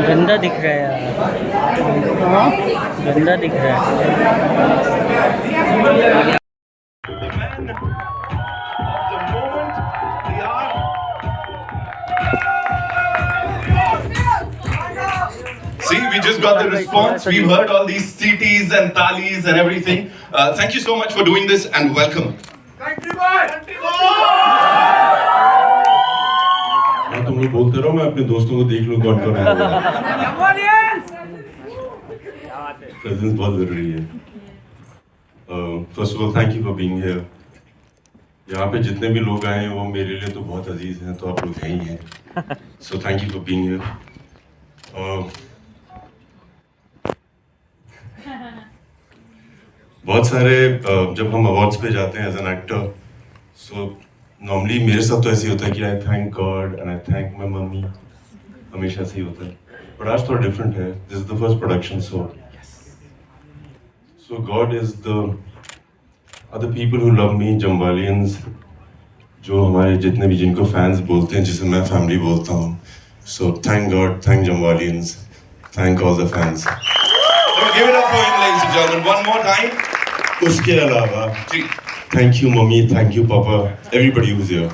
गंदा दिख रहा है यार, गंदा दिख रहा है। See, we just got the response. We've heard all these CTs and talis and everything. Thank you so much for doing this and welcome. तुम लोग बोलते रहो, मैं अपने दोस्तों को देख लूँ कौन कौन है। प्रेजेंस बहुत जरूरी है। First of all thank you for being here. यहाँ पे जितने भी लोग आए हैं वो मेरे लिए तो बहुत अजीज हैं, तो आप लोग हैं ही हैं। So thank you for being here. बहुत सारे जब हम अवार्ड्स पे जाते हैं as an actor, so normally मेरे साथ तो ऐसे ही होता है कि I thank God and I thank my mummy, हमेशा ऐसे ही होता है। बट आज थोड़ा डिफरेंट है, this is the first production, so God is the other people who love me, जम्वालियंस, जो हमारे जितने भी जिनको फैंस बोलते हैं, जिसे मैं फैमिली बोलता हूँ। सो थैंक गॉड, थैंक जम्वालियंस, thank all the fans. Give it up for him, ladies and gentlemen, one more time. उसके अलावा thank you mummy, thank you पापा, एवरीबडी हुज हियर।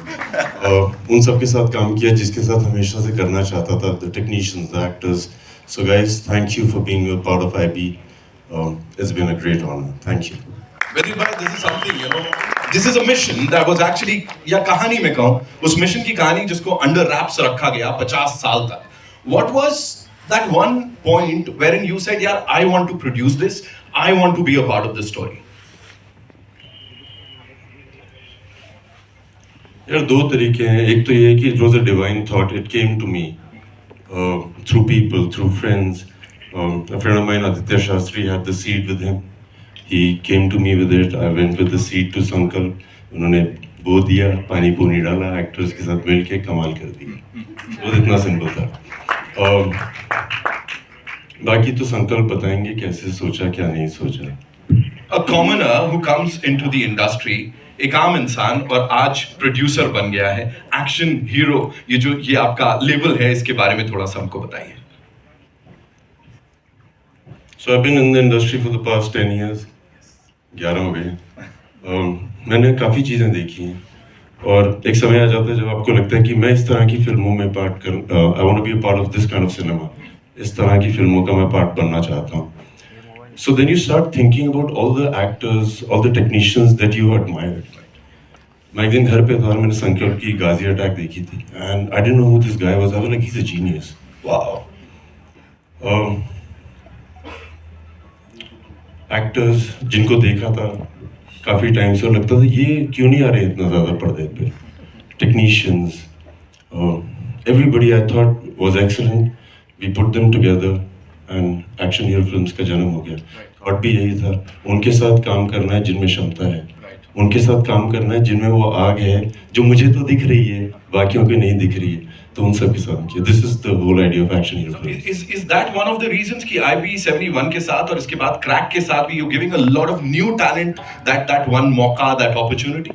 उन सब के साथ काम किया जिसके साथ हमेशा से करना चाहता था, the technicians, the actors. So guys, thank you for being a part of IB. It's been a great honor. Thank you. Very well, this is something, you know. This is a mission that was actually, या कहानी में कहूँ, उस mission की कहानी जिसको under raps रखा गया 50 साल तक. What was that one point wherein you said, "Yeah, I want to produce this. I want to be a part of this story"? यार दो तरीके हैं। एक तो ये है कि it was a divine thought. It came to me through people, through friends. A friend of mine, Aditya Shastri, had the seed with him. He came to me with it. I went with the seed to Sankalp. उन्होंने बो दिया, पानी पूनी डाला, actors के साथ मिलके कमाल कर दिया। बस इतना सिंपल था। बाकी तो संकल्प बताएंगे कैसे सोचा, क्या नहीं सोचा। A commoner who comes into the industry, एक आम इंसान, और आज प्रोड्यूसर बन गया है, एक्शन हीरो। ये आपका लेबल है, इसके बारे में थोड़ा सा हमको बताइए। So I've been in the industry for the past 10 years. 11 हो गए. मैंने काफ़ी चीज़ें देखी हैं और एक समय आ जाता है जब आपको लगता है कि मैं इस तरह की फिल्मों में पार्ट कर I want to be a part of this kind of cinema. इस तरह की फिल्मों का मैं पार्ट बनना चाहता हूँ. So then you start thinking about all the actors, all the technicians that you admired. मैं एक दिन घर पे था और मैंने संकल्प की गाजी अटैक देखी थी and I didn't know who this guy was. I was like, he's a genius. Wow. Actors जिनको देखा था काफ़ी टाइम से और लगता था ये क्यों नहीं आ रहे इतना ज़्यादा पर्दे पे. Technicians, everybody I thought was excellent. We put them together and action hero films का जन्म हो गया. थॉट भी यही था, उनके साथ काम करना है जिनमें क्षमता है, उनके साथ काम करना है जिनमें वो आग है जो मुझे तो दिख रही है बाकियों को नहीं दिख रही है, तो उन सब के साथ किया. This is the whole idea of action hero. Is that one of the reasons कि IB71 के साथ और इसके बाद क्रैक के साथ भी you're giving a lot of new talent that one मौका, that opportunity?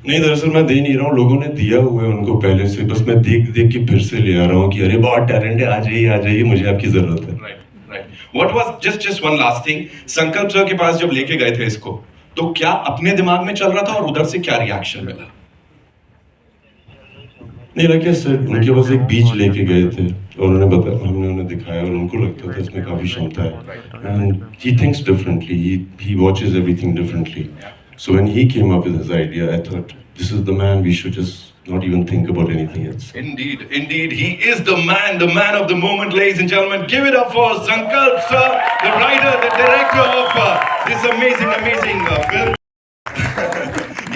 नहीं, दरअसल मैं दे नहीं रहा हूँ, लोगों ने दिया हुआ है उनको पहले से. बस मैं देख देख के फिर से ले आ रहा हूँ कि अरे बहुत टैलेंट है, आ जाइए मुझे आपकी जरूरत है. Right. What was just one last thing? संकल्प सर के पास जब लेके गए थे इसको, तो क्या अपने दिमाग में चल रहा था और उधर से क्या रिएक्शन मिला? नहीं, लगे सर उनके पास एक बीच लेके गए थे और उन्होंने बताया, हमने उन्हें दिखाया और उनको लगता था इसमें काफ़ी क्षमता है. And he thinks differently, he watches everything differently. So when he came up with his idea I thought this is the man, we should just not even think about anything else. Indeed, he is the man of the moment, ladies and gentlemen. Give it up for Sankalp sir, the writer, the director of this amazing film.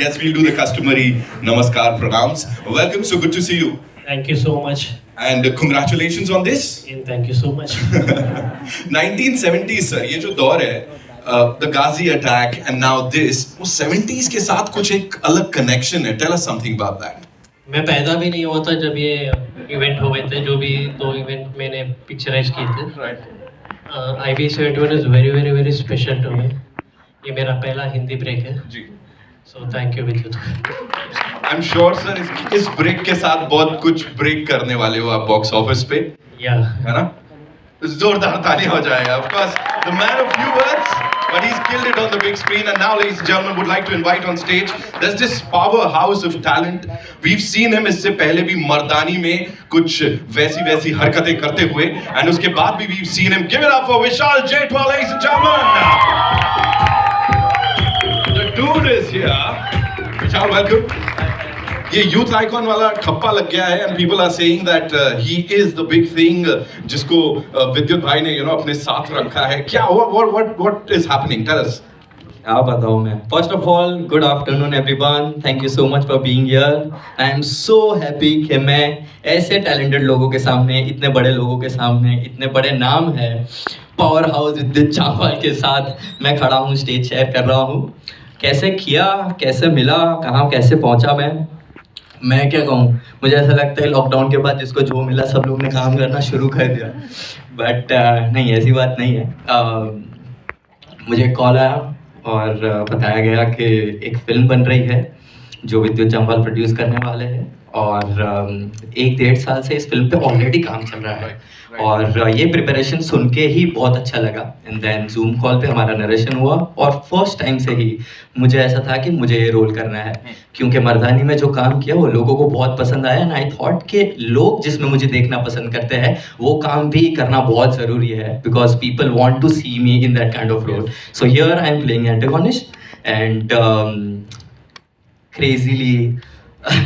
Yes, we'll do the customary namaskar pranams. Welcome, so good to see you. Thank you so much. And congratulations on this. And thank you so much. 1970s sir, ये जो दौर है, the Ghazi attack and now this, वो 70s के साथ कुछ एक अलग connection है. Tell us something about that. मैं पैदा भी नहीं हुआ था जब ये इवेंट हो गए थे, जो भी 2 इवेंट मैंने पिक्चराइज किए थे. IB71 is very special to me. ये मेरा पहला हिंदी ब्रेक है जी. सो थैंक यू विद्युत. I'm sure sir इस ब्रेक के साथ बहुत कुछ ब्रेक करने वाले हो आप बॉक्स ऑफिस पे. या है ना? जोरदार ताली हो जाएगा. Of course, the man of few words, but he's killed it on the big screen. And now, ladies and gentlemen, would like to invite on stage. There's this powerhouse of talent. We've seen him इससे पहले भी मर्दानी में कुछ वैसी हरकतें करते हुए, and उसके बाद भी we've seen him. Give it up for Vishal Jaitwal, ladies and gentlemen. The dude is here. Vishal, welcome. ये यूथ आइकॉन वाला ठप्पा लग गया है and people are saying that he is the big thing जिसको विद्युत भाई ने अपने साथ रखा है. क्या what is happening? Tell us. क्या बताऊँ मैं. First of all, good afternoon everyone. Thank you so much for being here. I am so happy कि मैं ऐसे talented लोगों के सामने, इतने बड़े लोगों के सामने, इतने बड़े नाम है पावर हाउस विद्युत जामवाल के साथ मैं खड़ा हूँ, स्टेज शेयर कर रहा हूँ. कैसे किया, कैसे मिला, कहाँ कैसे पहुँचा मैं क्या कहूँ. मुझे ऐसा लगता है लॉकडाउन के बाद जिसको जो मिला सब लोग ने काम करना शुरू कर दिया. बट नहीं, ऐसी बात नहीं है. मुझे कॉल आया और बताया गया कि एक फिल्म बन रही है जो विद्युत जामवाल प्रोड्यूस करने वाले हैं और 1-1.5 साल से इस फिल्म पे ऑलरेडी काम चल रहा है. और ये प्रिपरेशन सुन के ही बहुत अच्छा लगा. एंड देन जूम कॉल पे हमारा नरेशन हुआ और फर्स्ट टाइम से ही मुझे ऐसा था कि मुझे ये रोल करना है, क्योंकि मर्दानी में जो काम किया वो लोगों को बहुत पसंद आया. एंड आई थॉट कि लोग जिसमें मुझे देखना पसंद करते हैं वो काम भी करना बहुत ज़रूरी है, because people want to see me in that kind of role. So here I am playing antagonist and crazily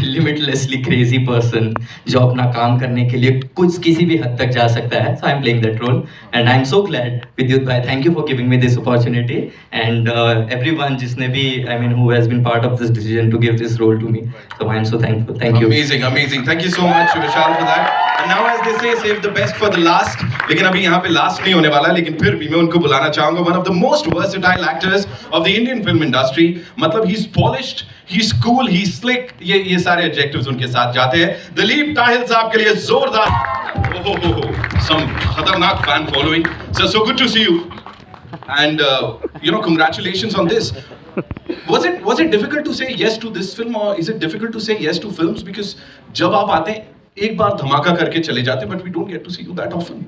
limitlessly crazy person जो अपना काम करने के लिए कुछ किसी भी हद तक जा सकता है. So I am playing that role and I am so glad. Vidyut भाई, thank you for giving me this opportunity and everyone जिसने भी I mean who has been part of this decision to give this role to me. So I am so thankful. Thank you. Amazing. Thank you so much Vishal for that. And now as they say, save the best for the last. लेकिन अभी यहाँ पे last नहीं होने वाला, लेकिन फिर भी मैं उनको बुलाना चाहूँगा. One of the most versatile actors of the Indian film industry. मतलब he's polished, he's cool, he's slick. ये सारे adjectives उनके साथ जाते हैं. दिलीप ताहिल साहब के लिए जोरदार. Some खतरनाक fan following. So good to see you. And congratulations on this. Was it difficult to say yes to this film or is it difficult to say yes to films, because जब आप आते हैं एक बार धमाका करके चले जाते हैं, but we don't get to see you that often.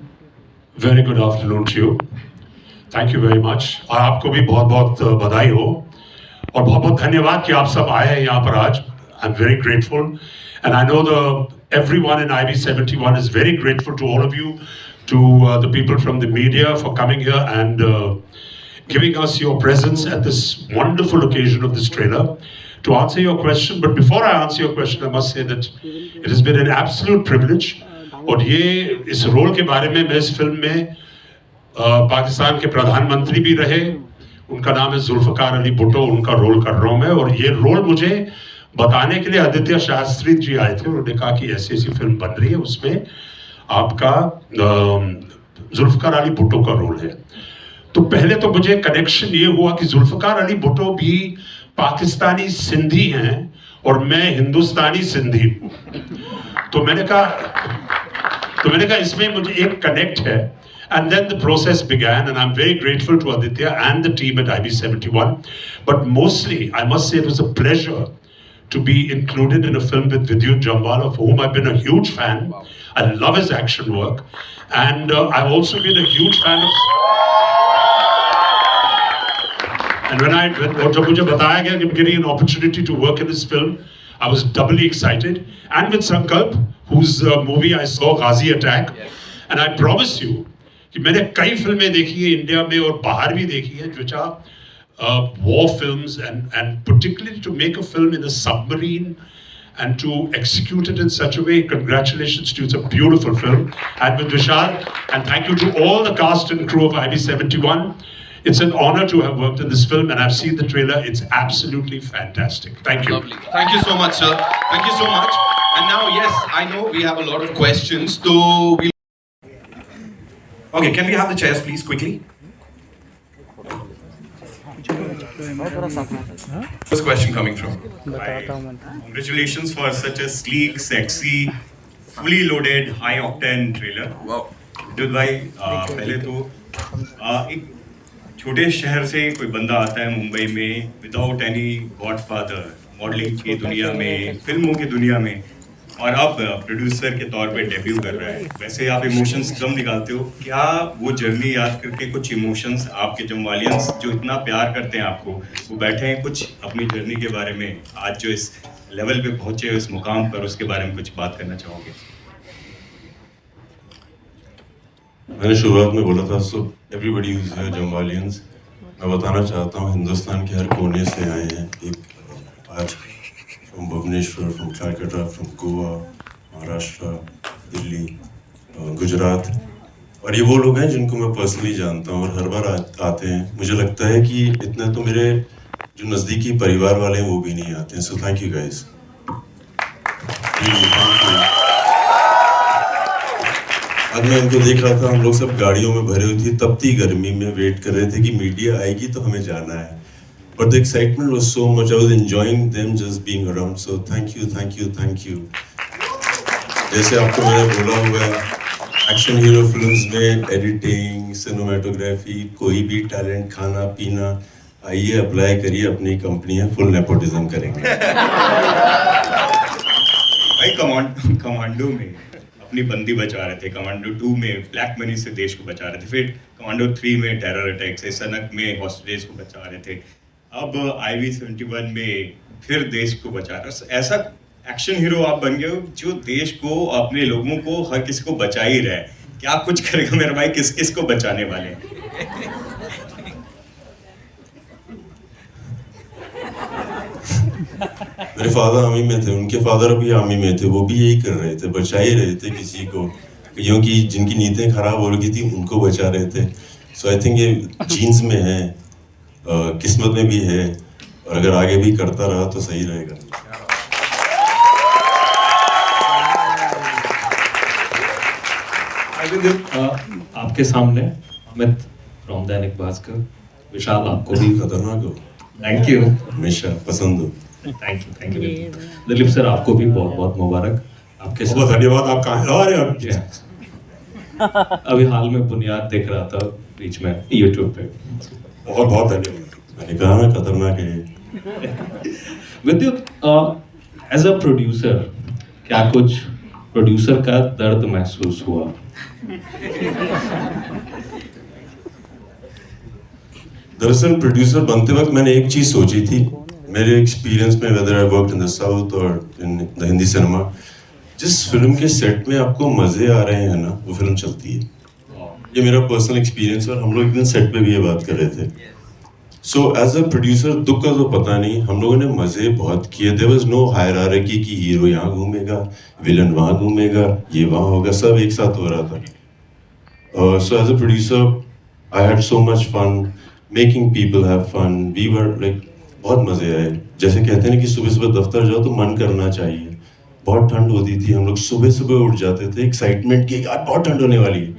Very good afternoon to you. Thank you very much. और आपको भी बहुत बहुत बधाई हो और बहुत बहुत धन्यवाद कि आप सब आए हैं यहाँ पर आज। I am very grateful and I know the everyone in IB71 is very grateful to all of you, to the people from the media for coming here and giving us your presence at this wonderful occasion of this trailer. To answer your question, but before I answer your question, I must say that it has been an absolute privilege. और ये इस role के बारे में मैं इस film में पाकिस्तान के प्रधानमंत्री भी रहे, उनका नाम है जुल्फकार अली भुट्टो, उनका रोल कर रहा हूँ मैं। और ये रोल मुझे बताने के लिए आदित्य शास्त्री जी आए थे, उन्होंने कहा कि ऐसी ऐसी फिल्म बन रही है, उसमें आपका जुल्फकार अली भुट्टो का रोल है। तो पहले तो मुझे कनेक्शन ये हुआ कि जुल्फकार अली भुट्टो भी पाकिस्तानी सिंधी हैं और मैं हिंदुस्तानी सिंधी हूँ। तो मैंने कहा इसमें मुझे एक कनेक्ट है। And then the process began, and I'm very grateful to Aditya and the team at IB71. But mostly, I must say, it was a pleasure to be included in a film with Vidyut Jamwal, of whom I've been a huge fan. I love his action work, and I've also been a huge fan of. And जब मुझे बताया गया कि I'm getting an opportunity to work in this film, I was doubly excited. And with Sankalp, whose movie I saw, Ghazi Attack, and I promise you कि मैंने कई फिल्में देखी है इंडिया में और बाहर भी देखी है, which are war films, and particularly to make a film in a submarine and to execute it in such a way. Congratulations to you, it's a beautiful film. And with Vishal, and thank you to all the cast and crew of IB71. It's an honor to have worked in this film, and I've seen the trailer. It's absolutely fantastic. Thank you. Lovely. Thank you so much, sir. Thank you so much. And now, yes, I know we have a lot of questions, so we'll... Okay, can we have the chairs, please, quickly? First question coming from. Congratulations for such a sleek, sexy, fully loaded, high-octane trailer. Wow. विद्युत भाई, पहले तो एक छोटे शहर से कोई बंदा आता है मुंबई में विदाउट एनी गॉडफादर, मॉडलिंग की दुनिया में, फिल्मों की दुनिया में, और अब प्रोड्यूसर के तौर पे डेब्यू कर रहा है। वैसे आप इमोशंस कम निकालते हो, क्या वो जर्नी याद करके कुछ इमोशंस आपके जमवालियंस जो इतना प्यार करते हैं आपको, वो बैठे हैं कुछ अपनी जर्नी के बारे में, आज जो इस लेवल पे पहुंचे हो, इस मुकाम पर, उसके बारे में कुछ बात करना चाहोगे? मैंने शुरुआत में बोला था, सो एवरीबडी इज हियर जमवालियंस। मैं बताना चाहता हूँ हिंदुस्तान के हर कोने से आए हैं एक आज, from Bhubaneswar, from Calcutta, from Goa, Maharashtra, Delhi, Gujarat. और ये वो लोग हैं जिनको मैं पर्सनली जानता हूँ और हर बार आते हैं। मुझे लगता है कि इतने तो मेरे जो नज़दीकी परिवार वाले हैं वो भी नहीं आते हैं। So thank you guys. आज मैं उनको देख रहा था, हम लोग सब गाड़ियों में भरे हुए थे, तपती गर्मी में वेट कर रहे थे कि मीडिया आएगी तो हमें जाना है। But the excitement was so much. I was enjoying them just being around. So thank you, thank you, thank you. जैसे आपको मैंने बोला हुआ है, एक्शन हीरो फिल्म्स में एडिटिंग, सिनेमेटोग्राफी, कोई भी टैलेंट, खाना पीना, आइए अप्लाई करिए, अपनी कंपनी है, फुल नेपोटिज्म करेंगे। भाई कमांडो में अपनी बंदी बचा रहे थे, कमांडो 2 में ब्लैक मनी से देश को बचा रहे थे, फिर कमांडो 3 में टेरर अटैक से, सनक में हॉस्टेजेस को बचा रहे थे, अब IB71 में फिर देश को बचा रहे। ऐसा एक्शन हीरो आप बन गए हो जो देश को, अपने लोगों को, हर किसी को बचा ही रहा है। क्या कुछ करेगा मेरे भाई, किस किस को बचाने वाले हैं? मेरे फादर आर्मी में थे, उनके फादर भी आर्मी में थे, वो भी यही कर रहे थे, बचा ही रहे थे किसी को, क्योंकि जिनकी नीयतें खराब हो रही थी उनको बचा रहे थे। सो आई थिंक ये जीन्स में है, किस्मत में भी है, और अगर आगे भी करता रहा तो सही रहेगा। आपके सामने अमित फ्रॉम दैनिक भास्कर, विशाल आपको भी खतरनाक हो, थैंक यू, हमेशा पसंद हो। थैंक यू दिलीप सर, आपको भी बहुत बहुत मुबारक। आपके बहुत धन्यवाद। आप कहाँ अरे अभी हाल में बुनियाद देख रहा था बीच में यूट्यूब पे। बहुत बहुत धन्यवाद। मैंने कहा ना खतरनाक है। विद्युत, एज अ प्रोड्यूसर क्या कुछ प्रोड्यूसर का दर्द महसूस हुआ? दरअसल प्रोड्यूसर बनते वक्त मैंने एक चीज़ सोची थी, मेरे एक्सपीरियंस में, whether I work in the south और इन द हिंदी सिनेमा, जिस फिल्म के सेट में आपको मज़े आ रहे हैं ना, वो फिल्म चलती है। ये मेरा पर्सनल एक्सपीरियंस और हम लोग एक दिन सेट पे भी ये बात कर रहे थे। सो एज अ प्रोड्यूसर दुख का तो पता नहीं, हम लोगों ने मज़े बहुत किए। देयर वाज नो हायरार्की कि हीरो यहाँ घूमेगा, विलन वहाँ घूमेगा, ये वहाँ होगा, सब एक साथ हो रहा था। So as a producer I had so much fun making people have fun. We were like, बहुत मज़े आए। जैसे कहते हैं ना कि सुबह सुबह दफ्तर जाओ तो मन करना चाहिए। बहुत ठंड होती थी, हम लोग सुबह सुबह उठ जाते थे एक्साइटमेंट की, आज बहुत ठंड होने वाली है।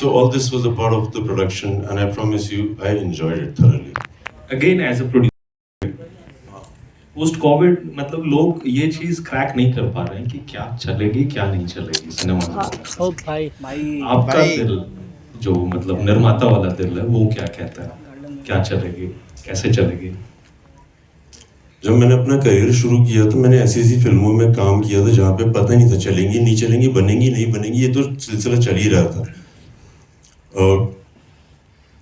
So all this was a part of the production, and I promise you, I enjoyed it thoroughly. Again as a producer, post Covid मतलब लोग ये चीज क्रैक नहीं कर पा रहे हैं कि क्या चलेगी क्या नहीं चलेगी सिनेमा में। आपका दिल, जो मतलब निर्माता वाला दिल है, वो क्या कहता है, क्या चलेगी, कैसे चलेगी? जब मैंने अपना करियर शुरू किया तो मैंने ऐसी ऐसी फिल्मों में काम किया था जहाँ पे पता ही नहीं था चलेंगी नहीं चलेंगी, बनेंगी नहीं बनेंगी, ये तो सिलसिला चल ही रहा था।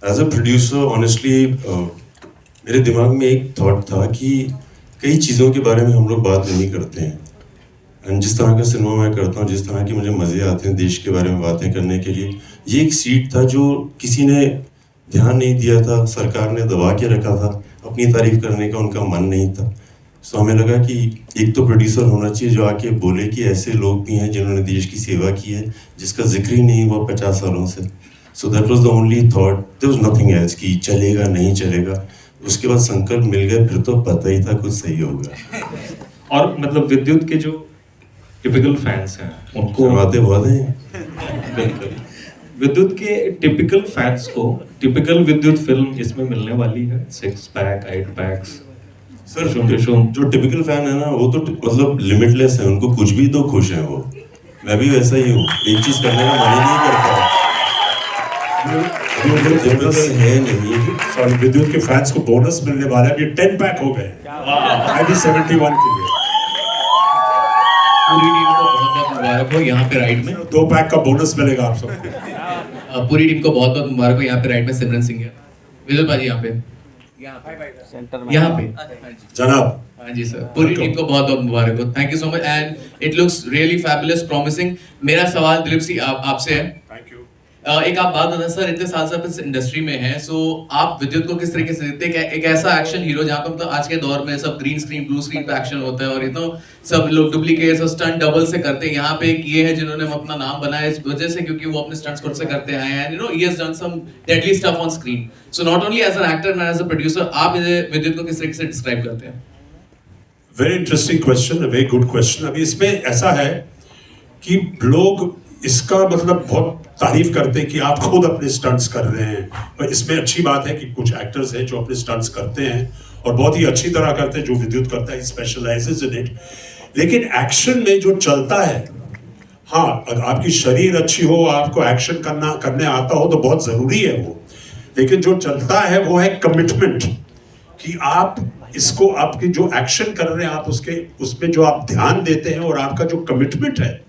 एज अ प्रोड्यूसर ऑनेस्टली मेरे दिमाग में एक थॉट था कि कई चीज़ों के बारे में हम लोग बात नहीं करते हैं। एंड जिस तरह का सिनेमा मैं करता हूँ, जिस तरह की मुझे मज़े आते हैं देश के बारे में बातें करने के लिए, ये एक सीट था जो किसी ने ध्यान नहीं दिया था, सरकार ने दबा के रखा था, अपनी तारीफ करने का उनका मन नहीं था। सो हमें लगा कि एक तो प्रोड्यूसर होना चाहिए जो आके बोले कि ऐसे लोग भी हैं जिन्होंने देश की सेवा की है, जिसका जिक्र ही नहीं हुआ 50 सालों से। So that was the only thought, there was nothing else कि चलेगा नहीं चलेगा। उसके बाद संकल्प मिल गए, फिर तो पता ही था कुछ सही होगा। और मतलब विद्युत के जो टिपिकल फैंस हैं उनको बातें बहुत हैं। बिल्कुल, विद्युत के टिपिकल फैंस को टिपिकल विद्युत फिल्म इसमें मिलने वाली है, 6 पैक 8 पैक्स। सर जो टिपिकल फैन है ना, वो तो मतलब लिमिटलेस है, उनको कुछ भी तो खुश है वो। मैं भी वैसा ही हूँ, एक चीज करने का मन ही नहीं करता। है नहीं। सॉरी, विद्युत के फैंस को बोनस मिलने वाला है, ये 10 पैक हो गए आईडी 71 के लिए। पूरी टीम को बहुत बहुत मुबारक हो यहाँ पे राइड में। 2 पैक का बोनस मिलेगा आप सबको। पूरी टीम को बहुत बहुत मुबारक हो यहाँ पे राइड में। सिमरन सिंह है, विजुअल पाजी यहाँ पे यहाँ पे जनाब। हाँ जी सर, पूरी टीम को बहुत बहुत मुबारक हो। Thank you so much and it looks really fabulous, promising. मेरा सवाल दिलीप सिंह आपसे है। Thank you. एक आप बात बताएं सर, इतने साल से आप इस इंडस्ट्री में हैं, सो आप विद्युत को किस तरीके से देखते हैं? एक ऐसा एक्शन हीरो जहाँ पे मतलब आज के दौर में सब ग्रीन स्क्रीन ब्लू स्क्रीन पे एक्शन होता है और ये तो सब लोग डुप्लीकेट्स और स्टंट डबल से करते हैं। यहाँ पे एक ये है जिन्होंने अपना नाम बनाया इस वजह से क्योंकि वो अपने स्टंट्स खुद से करते आए हैं, you know he has done some deadly stuff on screen. So not only as an actor and as a producer, आप विद्युत को किस तरीके से डिस्क्राइब करते हैं? Very interesting question, very good question. अभी इसमें ऐसा है कि लोग इसका मतलब बहुत तारीफ करते हैं कि आप खुद अपने स्टंट्स कर रहे हैं, पर इसमें अच्छी बात है कि कुछ एक्टर्स हैं जो अपने स्टंट्स करते हैं और बहुत ही अच्छी तरह करते हैं, जो विद्युत करता है, स्पेशलाइजेस इन इट। लेकिन एक्शन में जो चलता है, हाँ, अगर आपकी शरीर अच्छी हो, आपको एक्शन करने आता हो तो बहुत जरूरी है वो, लेकिन जो चलता है वो है कमिटमेंट, कि आप इसको, आपके जो एक्शन कर रहे हैं आप उसमें जो आप ध्यान देते हैं और आपका जो कमिटमेंट है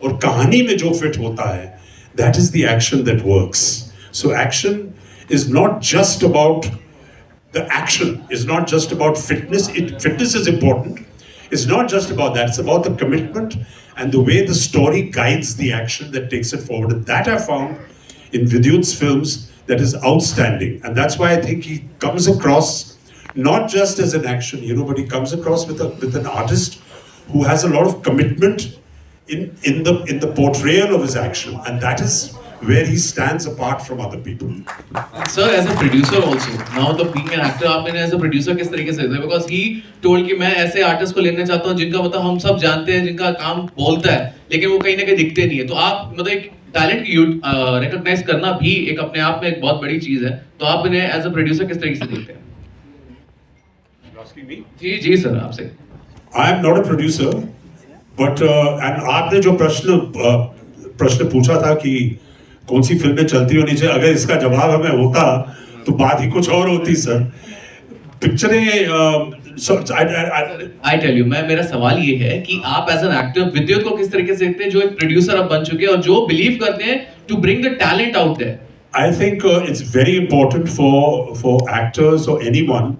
और कहानी में जो फिट होता है, that is the action that works. So action is not just about the action, is not just about fitness. Fitness is important. It's not just about that. It's about the commitment and the way the story guides the action that takes it forward. And that I found in Vidyut's films that is outstanding. And that's why I think he comes across not just as an action hero, but he comes across with an artist who has a lot of commitment in the portrayal of his action, and that is where he stands apart from other people. Sir, as a producer also, now the being an actor, आप मैंने as a producer किस तरीके से देखते हैं? Because he told कि मैं ऐसे आर्टिस्ट को लेना चाहता हूँ जिनका मतलब हम सब जानते हैं, जिनका काम बोलता है, लेकिन वो कहीं ना कहीं दिखते नहीं है। तो आप मतलब एक टैलेंट की रिकॉग्नाइज करना भी एक अपने आप में एक बहुत बड़ी चीज है। तो आप इन्हें एज अ प्रोड्यूसर किस तरीके से देखते हैं? जी जी सर, आपसे। I am not a producer, but and आपने जो प्रश्न पूछा था कि कौन सी फिल्में चलती होनी चाहिए, अगर इसका जवाब हमें होता तो बात ही कुछ और होती सर। पिक्चरें I tell you, मेरा सवाल ये है कि आप एज एन एक्टर विद्युत को किस तरीके से देखते हैं, जो एक प्रोड्यूसर अब बन चुके हैं और जो बिलीव करते हैं to bring the talent out there, I think it's very important for actors or anyone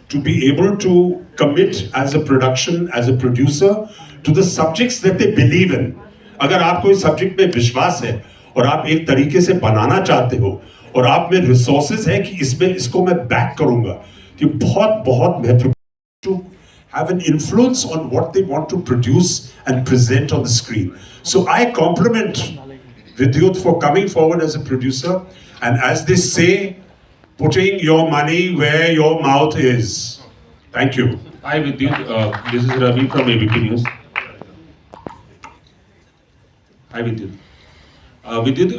to be able to commit as a production, as a producer, to the subjects that they believe in. अगर आप कोई subject में विश्वास है और आप एक तरीके से बनाना चाहते हो और आप में रिसोर्सेज है कि इसमें इसको मैं बैक करूंगा, तो बहुत बहुत महत्वपूर्ण to have an influence on what they want to produce and present on the screen. So I compliment Vidyut for coming forward as a producer, and as they say, putting your money where your mouth is. Thank you. Hi Vidyut, this is Ravi from ABP News. Hi Vidyut. Vidyut,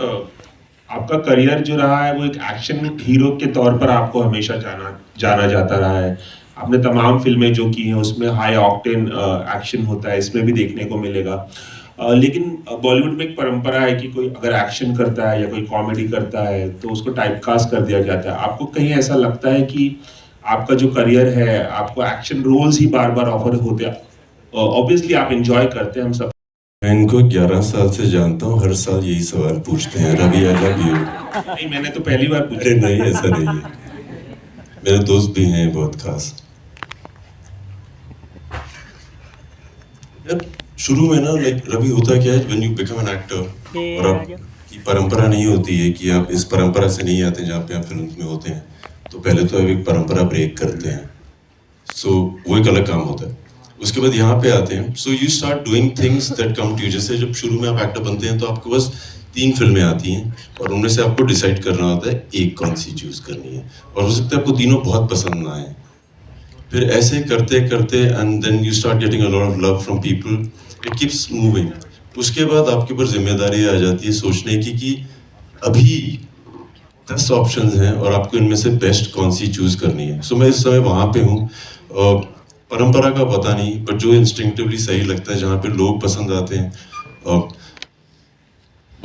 आपका career जो रहा है वो एक action hero के तौर पर आपको हमेशा जाना जाता रहा है। आपने तमाम फिल्में जो की हैं उसमें हाई ऑक्टेन एक्शन होता है, इसमें भी देखने को मिलेगा। लेकिन बॉलीवुड में एक परंपरा है कि कोई अगर एक्शन करता है या कोई कॉमेडी करता है तो उसको टाइपकास्ट कर दिया जाता है। आपको कहीं ऐसा लगता है कि आपका जो करियर है आपको एक्शन रोल्स ही बार बार ऑफर होते हैं? ऑब्वियसली आप एंजॉय करते हैं, हम सब। मैं इनको 11 साल से जानता हूँ, हर साल यही सवाल पूछते हैं, रवि आई लव यू। नहीं, मैंने तो पहली बार पूछा। नहीं, ऐसा नहीं है, मेरे दोस्त भी हैं बहुत खास। यार शुरू में ना लाइक रवि होता क्या है, when you become an actor और आपकी परंपरा नहीं होती है कि आप इस परंपरा से नहीं आते जहाँ पे आप फिल्म में होते हैं, तो पहले तो आप एक परंपरा ब्रेक करते हैं, सो वो एक अलग काम होता है। उसके बाद यहाँ पे आते हैं, so you start doing things that come to you. जैसे जब शुरू में आप एक्टर बनते हैं तो आपके पास 3 फिल्में आती हैं और उनमें से आपको डिसाइड करना होता है एक कौन सी चूज करनी है, और हो सकता है आपको तीनों बहुत पसंद ना आए। फिर ऐसे करते करते and then you start getting a lot of love from people, it keeps moving. उसके बाद आपके ऊपर जिम्मेदारी आ जाती है सोचने की कि अभी 10 ऑप्शंस हैं और आपको इनमें से बेस्ट कौन सी चूज करनी है। सो मैं इस समय वहाँ पे हूँ, परंपरा का पता नहीं, बट जो इंस्टिंक्टिवली सही लगता है, जहाँ पे लोग पसंद आते हैं।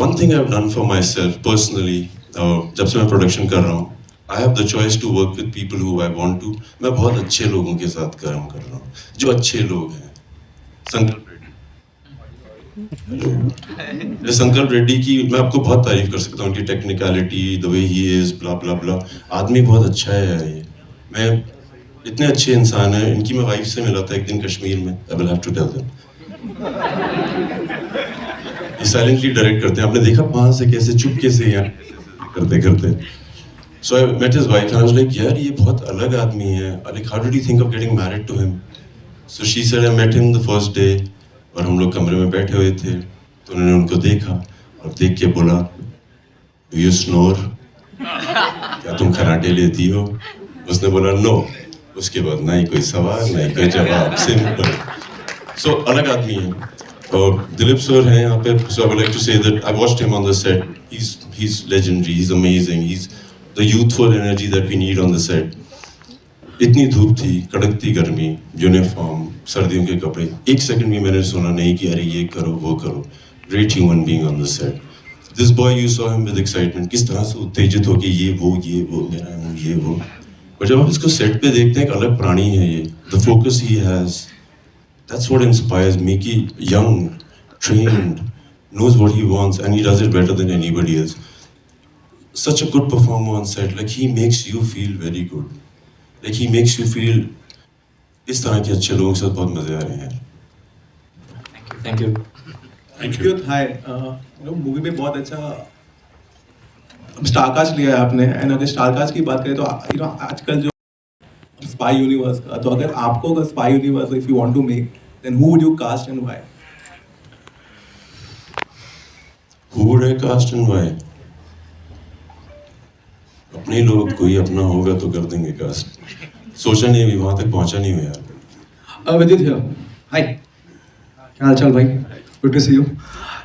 One thing I have done for myself personally, जब से मैं प्रोडक्शन कर रहा हूँ, I have the choice to work with people who I want to. मैं बहुत अच्छे लोगों के साथ काम कर रहा हूँ, जो अच्छे लोग हैं। संकल्प रेड्डी, संकल्प रेड्डी की मैं आपको बहुत तारीफ कर सकता हूँ, उनकी technicality, the way he is, blah blah blah. आदमी बहुत अच्छा है यार, ये मैं इतने अच्छे इंसान हैं। इनकी मैं वाइफ से मिला था एक दिन कश्मीर में, I will have to tell them. ये साइलेंटली डायरेक्ट करते हैं, आपने देखा वहां से कैसे चुपके से यहाँ करते करते। So I met his wife and I was like यार ये बहुत अलग आदमी है, like how did you think of getting married to him? So she said I met him the first day, और हम लोग कमरे में बैठे हुए थे तो उन्होंने उनको देखा और देख के बोला, डू यू स्नोर? क्या तुम खराटे लेती हो? उसने बोला नो। उसके बाद ना ही कोई सवाल ना ही कोई जवाब, सिंपल। सो अलग आदमी है। और दिलीप सर हैं यहाँ पे, so I would like to say that I watched him on the set, he is legendary, he is amazing, he is the youthful energy that we need on the set. इतनी धूप थी, कड़कती गर्मी, uniform, सर्दियों के कपड़े, एक second भी मैंने सुना नहीं कि अरे ये करो वो करो। Great human being on the set. This boy, you saw him with excitement, किस तरह से उत्तेजित हो कि ये वो मेरा हूँ ये वो। और जब आप इसको सेट पे देखते हैं, एक अलग प्राणी है ये। The focus he has, that's what inspires me, कि young, trained, knows what he wants and he does it better than anybody else. Such a good performer on set, like he makes you feel very good. Like he makes you feel इस तरह के अच्छे लोगों के साथ बहुत मजे आ रहे हैं। Thank you. Thank you. Hi, movie में बहुत अच्छा स्टारकास्ट लिया है आपने, एंड अगर स्टारकास्ट की बात करें तो आजकल जो स्पाई यूनिवर्स का, तो अगर आपको अगर spy universe if you want to make, then who would you cast and why? Who would I cast and why? अपने ही लोग, कोई अपना होगा तो कर देंगे कास्ट। सोचा नहीं, अभी वहां तक पहुंचा नहीं हूँ यार। विदित हियर, हाय, क्या हाल चाल भाई? Good to see you.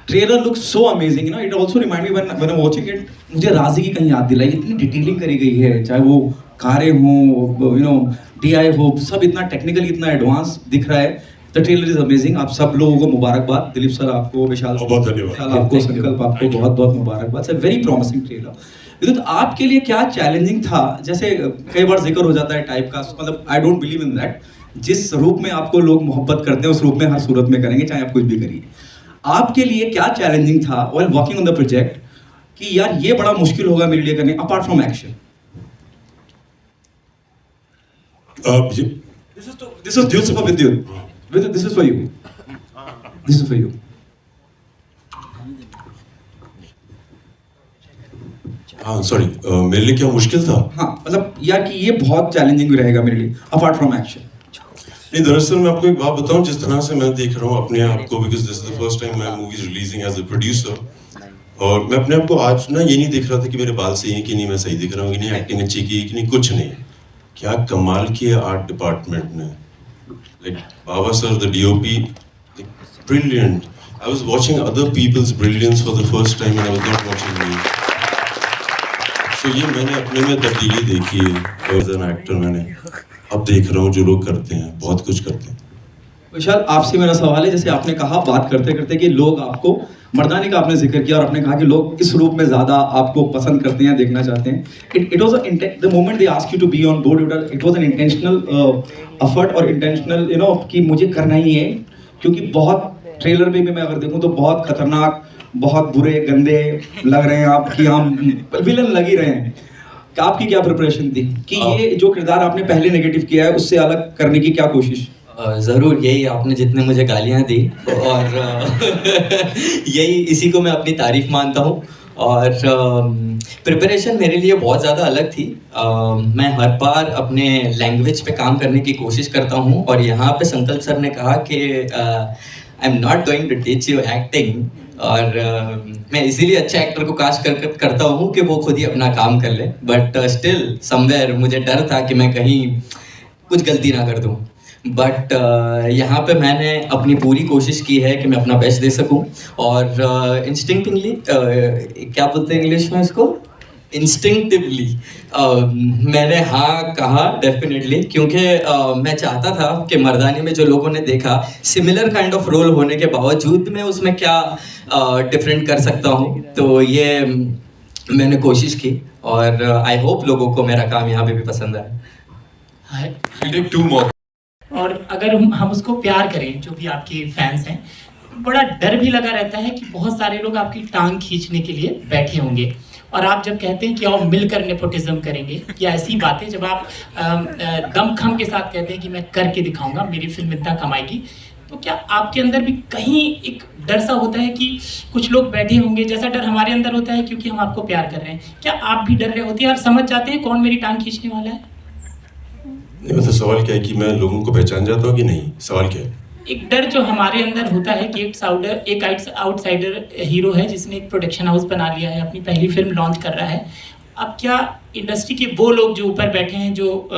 Trailer looks so amazing, it also remind me when I watching it, मुझे राजी की कहीं याद दिलाई। इतनी डिटेलिंग करी गई है, चाहे वो कारें हों, DI हो, सब इतना टेक्निकली इतना एडवांस दिख रहा है। The trailer is amazing. आप सब लोगों को मुबारकबाद, दिलीप सर आपको, विशाल बहुत धन्यवाद आपको, संकल्प आपको बहुत बहुत मुबारकबाद। It's a very promising trailer. विदित, आपके लिए क्या चैलेंजिंग था? जैसे कई बार जिक्र हो जाता है टाइप का, मतलब I don't believe in that. जिस रूप में आपको लोग मोहब्बत करते हैं उस रूप में हर सूरत में करेंगे, चाहे आप कुछ भी करिए। आपके लिए क्या चैलेंजिंग था while working on the project कि यार ये बड़ा मुश्किल होगा मेरे लिए करने, apart from action? This is Yusuf Vidyut. Vidyut, this is for you. This is for you. हाँ सॉरी, मेरे लिए क्या मुश्किल था? हाँ मतलब यार कि ये बहुत चैलेंजिंग रहेगा मेरे लिए अपार्ट फ्रॉम एक्शन। नहीं, दरअसल मैं आपको एक बात बताऊं, जिस तरह से मैं देख रहा हूँ अपने आप को, because this is the first time my movie is releasing as a producer, और मैं अपने आप को आज ना ये नहीं देख रहा था कि मेरे बाल सही हैं कि नहीं, मैं सही दिख रहा हूँ कि नहीं, एक्टिंग अच्छी की कि नहीं, कुछ नहीं। क्या कमाल किया आर्ट डिपार्टमेंट ने, like Baba sir the DOP, brilliant. I was watching other peoples brilliance for the first time and I was not watching me. So ये मैंने अपने में तब्दीली देखी है एज एन एक्टर। मैंने अब देख रहा हूँ जो लोग करते हैं, बहुत कुछ करते हैं। विशाल, आपसे मेरा सवाल है, जैसे आपने कहा बात करते करते कि लोग आपको, मर्दानी का आपने जिक्र किया और आपने कहा कि लोग इस रूप में ज़्यादा आपको पसंद करते हैं, देखना चाहते हैं। It was the moment they ask you to be on board, it was an intentional effort और इंटेंशनल कि मुझे करना ही है, क्योंकि बहुत ट्रेलर में भी मैं अगर देखूँ तो बहुत खतरनाक, बहुत बुरे गंदे लग रहे हैं आप, कि हम विलन लग ही रहे हैं। आपकी क्या प्रिपरेशन थी कि ये जो किरदार आपने पहले नेगेटिव किया है उससे अलग करने की क्या कोशिश? ज़रूर, यही आपने जितने मुझे गालियाँ दी और यही इसी को मैं अपनी तारीफ मानता हूँ। और प्रिपरेशन मेरे लिए बहुत ज़्यादा अलग थी। मैं हर बार अपने लैंग्वेज पे काम करने की कोशिश करता हूँ, और यहाँ पे संकल्प सर ने कहा कि I am not going to teach you acting, और मैं इसीलिए अच्छे एक्टर को कास्ट करता हूँ कि वो खुद ही अपना काम कर ले, बट स्टिल समवेयर मुझे डर था कि मैं कहीं कुछ गलती ना कर दूँ। बट यहाँ पे मैंने अपनी पूरी कोशिश की है कि मैं अपना बेस्ट दे सकूँ, और इंस्टिंक्टिवली क्या बोलते हैं इंग्लिश में इसको, इंस्टिंक्टिवली मैंने हाँ कहा डेफिनेटली, क्योंकि मैं चाहता था कि मर्दानी में जो लोगों ने देखा सिमिलर काइंड ऑफ रोल होने के बावजूद मैं उसमें क्या डिफरेंट कर सकता हूँ। तो ये मैंने कोशिश की, और आई होप लोगों को मेरा काम यहाँ पे भी पसंद आए। और अगर हम उसको प्यार करें, जो भी आपके फैंस हैं, बड़ा डर भी लगा रहता है कि बहुत सारे लोग आपकी टांग खींचने के लिए बैठे होंगे, और आप जब कहते हैं कि आओ मिलकर नेपोटिज्म करेंगे, या ऐसी बातें जब आप दमखम के साथ कहते हैं कि मैं करके दिखाऊंगा, मेरी फिल्म इतना कमाएगी, तो क्या आपके अंदर भी कहीं एक डर सा होता है कि कुछ लोग बैठे होंगे, जैसा डर हमारे अंदर होता है क्योंकि हम आपको प्यार कर रहे हैं? क्या आप भी डर रहे होते हैं और समझ जाते हैं कौन मेरी टांग खींचने वाला है? नहीं, मतलब सवाल क्या है कि मैं लोगों को पहचान जाता हूँ कि नहीं, सवाल क्या है? एक डर जो हमारे अंदर होता है कि एक आउटसाइडर हीरो है जिसने एक प्रोडक्शन हाउस बना लिया है, अपनी पहली फिल्म लॉन्च कर रहा है। अब क्या इंडस्ट्री के वो लोग जो ऊपर बैठे हैं, जो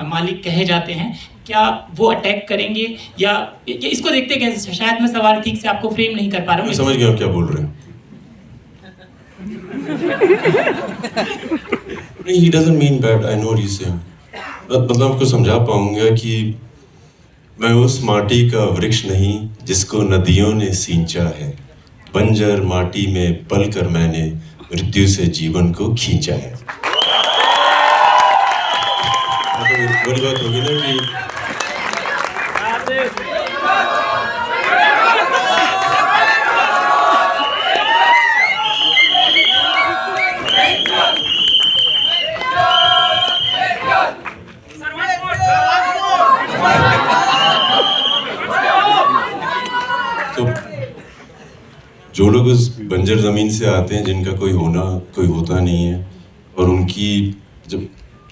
मालिक कहे जाते हैं, क्या वो अटैक करेंगे, या इसको देखते कैसे? शायद मैं सवाल ठीक से आपको फ्रेम नहीं कर पा रहा हूँ। मैं समझ गया क्या बोल रहे हैं। नहीं, he doesn't mean bad, I know what he's saying. मतलब आपको समझा पाऊंगा कि मैं उस माटी का वृक्ष नहीं जिसको नदियों ने सींचा है, बंजर माटी में पलकर मैंने मृत्यु से जीवन को खींचा है। बड़ी बात होगी ना कि जो लोग उस बंजर ज़मीन से आते हैं, जिनका कोई होता नहीं है, और उनकी जब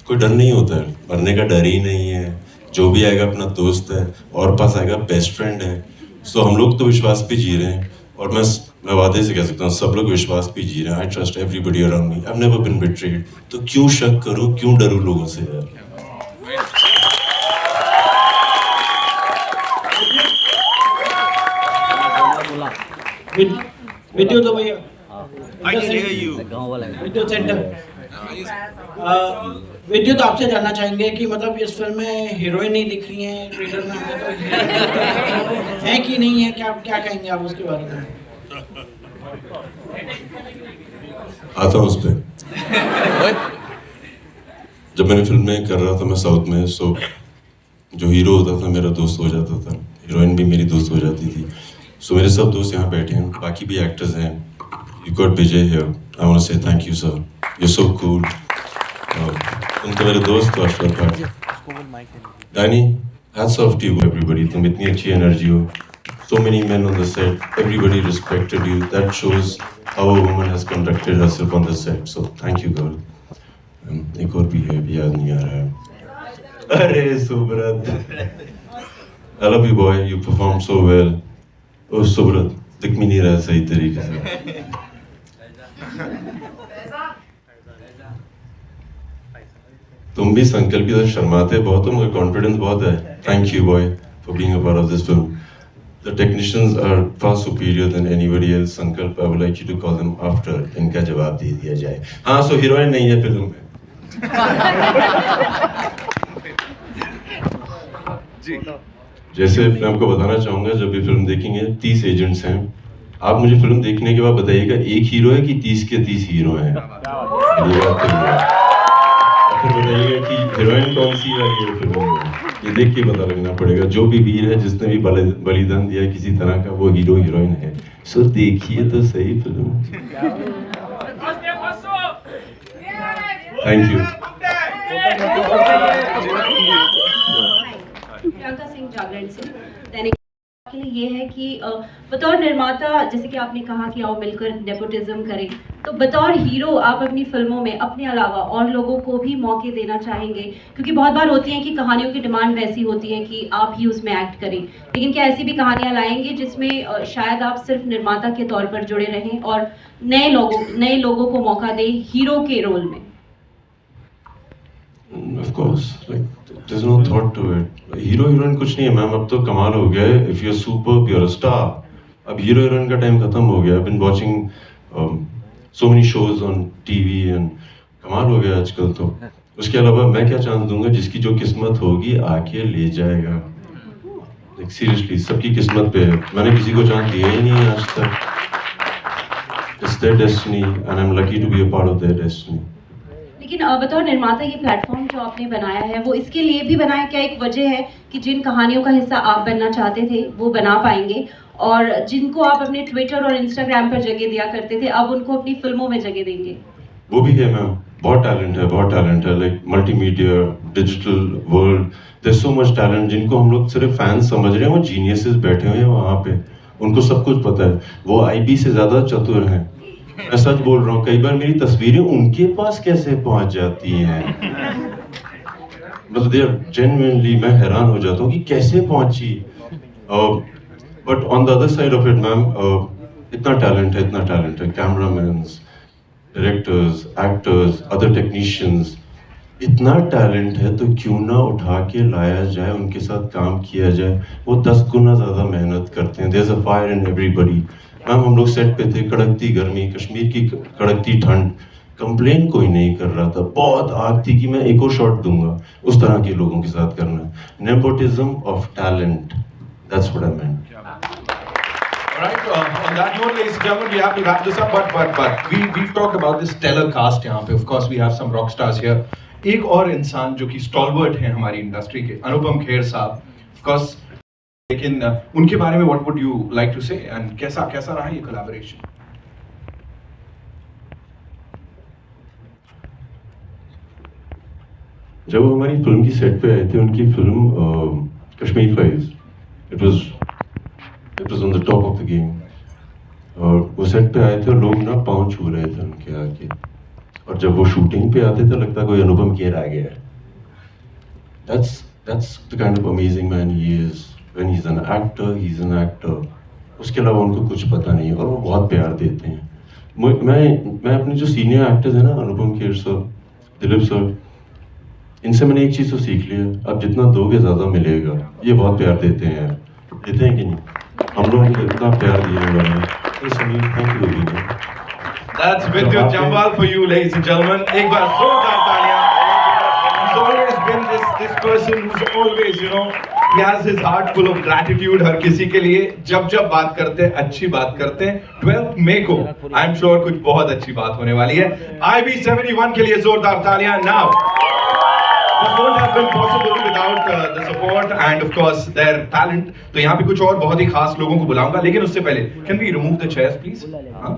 कोई डर नहीं होता है, मरने का डर ही नहीं है, जो भी आएगा अपना दोस्त है, और पास आएगा बेस्ट फ्रेंड है। सो हम लोग तो विश्वास पे जी रहे हैं, और मैं वादे से कह सकता हूँ सब लोग विश्वास पे जी रहे हैं। I trust everybody around me, I have never been betrayed. तो क्यों शक करूँ, क्यों डरूँ लोगों से यार? विद्युत हो भैया, विद्युत सेंटर। विद्युत, आपसे जानना चाहेंगे कि मतलब इस फिल्म में हीरोइन नहीं दिख रही है, ट्रेलर में हमें तो है कि नहीं है, क्या कहेंगे आप उसके बारे में? आता हूँ उस पर। जब मैंने फिल्म में कर रहा था मैं साउथ में, सो जो हीरो होता था मेरा दोस्त हो जाता था, हीरोइन भी मेरी दोस्त हो जाती थी। सो मेरे सब दोस्त यहाँ बैठे हैं, बाकी भी एक्टर्स हैं, you got Vijay here. I want to say thank you, sir. You're so cool. तुम तो मेरे दोस्त हो अशरफ भाई. Danny, hats off to you, everybody. तुम इतनी अच्छी एनर्जी हो. So many men on the set. Everybody respected you. That shows how a woman has conducted herself on the set. So thank you, girl. एक और भी है, भी याद नहीं आ रहा है. अरे Subrat. I love you, boy. You performed so well. Oh, Subrat, दिख भी नहीं रहा सही तरीके से. तुम भी संकल्प की तरह शर्माते बहुत हो, मगर कॉन्फिडेंस बहुत है. Thank you, boy, for being a part of this film. The technicians are far superior than anybody else. संकल्प, I would like you to call them after. इनका जवाब दे दिया जाए. हाँ, so हीरोइन नहीं है फिल्म में. जैसे मैं आपको बताना चाहूँगा, जब भी फिल्म देखेंगे 30 एजेंट्स हैं. आप मुझे फिल्म देखने के बाद बताइएगा एक हीरो है कि 30 के 30 हीरो हैं. ये बात तो है. फिर बताइएगा कि हीरोइन कौन सी है ये फिल्म में. ये देख के पता लगना पड़ेगा. जो भी वीर है, जिसने भी बलिदान दिया किसी तरह का, वो हीरो हीरोइन है. सो देखिए तो सही film. Thank you. Priyanka Singh Jagran से. दैनिक के लिए ये है कि बतौर निर्माता, जैसे कि आपने कहा कि आओ मिलकर नेपोटिज्म करें, तो बतौर हीरो आप अपनी फिल्मों में अपने अलावा और लोगों को भी मौके देना चाहेंगे? क्योंकि बहुत बार होती हैं कि कहानियों की डिमांड वैसी होती है कि आप ही उसमें एक्ट करें, लेकिन क्या ऐसी भी कहानियाँ लाएंगे जिसमें शायद आप सिर्फ निर्माता के तौर पर जुड़े रहें और नए लोगों को मौका दें हीरो के रोल में? Of course, like there's no thought to it. Hero heroine कुछ नहीं है मैम. अब तो कमाल हो गया है. If you're superb, you're a star. अब हीरो हीरोइन का टाइम खत्म हो गया. I've been watching so many shows on TV and कमाल हो गया आजकल तो. उसके अलावा मैं क्या चांस दूंगा? जिसकी जो किस्मत होगी आके ले जाएगा. Like seriously, सबकी किस्मत पे है. मैंने किसी को चांस दिया ही नहीं आज तक. It's their destiny and I'm lucky to be a part of their destiny. लेकिन बतौर निर्माता ये प्लेटफॉर्म जो आपने बनाया है वो इसके लिए भी बनाया, क्या एक वजह है कि जिन कहानियों का हिस्सा आप बनना चाहते थे वो बना पाएंगे, और जिनको आप अपने ट्विटर और इंस्टाग्राम पर जगह दिया करते थे अब उनको अपनी फिल्मों में जगह देंगे? वो भी है मैम. बहुत टैलेंट है, बहुत टैलेंट है. Like multimedia, digital world, there so much talent. जिनको हम लोग सिर्फ फैंस समझ रहे हैं, वो जीनियसेस बैठे हुए हैं वहाँ पे. उनको सब कुछ पता है. वो IB से ज़्यादा चतुर हैं. मैं सच बोल रहा हूँ. कई बार मेरी तस्वीरें उनके पास कैसे पहुँच जाती हैं, मतलब दे आर जेन्युइनली, मैं हैरान हो जाता हूँ कि कैसे पहुँची. But on the other side of it ma'am, इतना टैलेंट है. कैमरामैन्स, डायरेक्टर्स, एक्टर्स, अदर टेक्नीशियंस, इतना टैलेंट है तो क्यों ना उठा के लाया जाए, उनके साथ काम किया जाए. वो 10 गुना ज़्यादा मेहनत करते हैं. There is a fire in everybody. Ma'am हम लोग सेट पे थे, कड़कती गर्मी, कश्मीर की कड़कती ठंड, कंप्लेन कोई नहीं कर रहा था. बहुत आग थी कि मैं एक और शॉट दूंगा. उस तरह के लोगों के साथ करना है. Nepotism of talent, that's what I meant. Alright, on that note, ladies and gentlemen, we have to wrap this up. But we've talked about this stellar cast यहाँ पे. Of course, we have some rock stars here. एक और इंसान जो कि stalwart हैं हमारी industry के, अनुपम खेर साहब. Of course, लेकिन उनके बारे में what would you like to say and कैसा रहा ये collaboration? जब वो हमारी फिल्म की सेट पे आए थे, उनकी film Kashmir files, it was on the top of the game. और वो सेट पे आए थे और लोग ना पाँव छू रहे थे उनके आके. और जब वो शूटिंग पे आते थे लगता कोई अनुपम खेर आ गया. That's the kind of amazing man he is. When he's an actor. उसके अलावा उनको कुछ पता नहीं और वो बहुत प्यार देते हैं. मैं अपने जो सीनियर एक्टर्स हैं ना, अनुपम खेर सर, दिलीप सर, इनसे मैंने एक चीज़ तो सीख लिया. अब जितना दोगे ज़्यादा मिलेगा. ये बहुत प्यार देते हैं. देते हैं कि नहीं? हम लोगों को इतना प्यार दिया उन्होंने. Sameer, thank you. That's Vidyut Jambal for you, ladies and gentlemen. एक बार जोरदार तालियां. He's always been this person who's always, he has his heart full of gratitude हर किसी के लिए. जब बात करते हैं, अच्छी बात करते हैं. 12th May को I'm sure कुछ बहुत अच्छी बात होने वाली है. IB71 के लिए जोरदार तालियां. Now, this won't have been possible without the support and of course their talent. तो यहाँ पे कुछ और बहुत ही खास लोगों को बुलाऊंगा, लेकिन उससे पहले can we remove the chairs please? हाँ?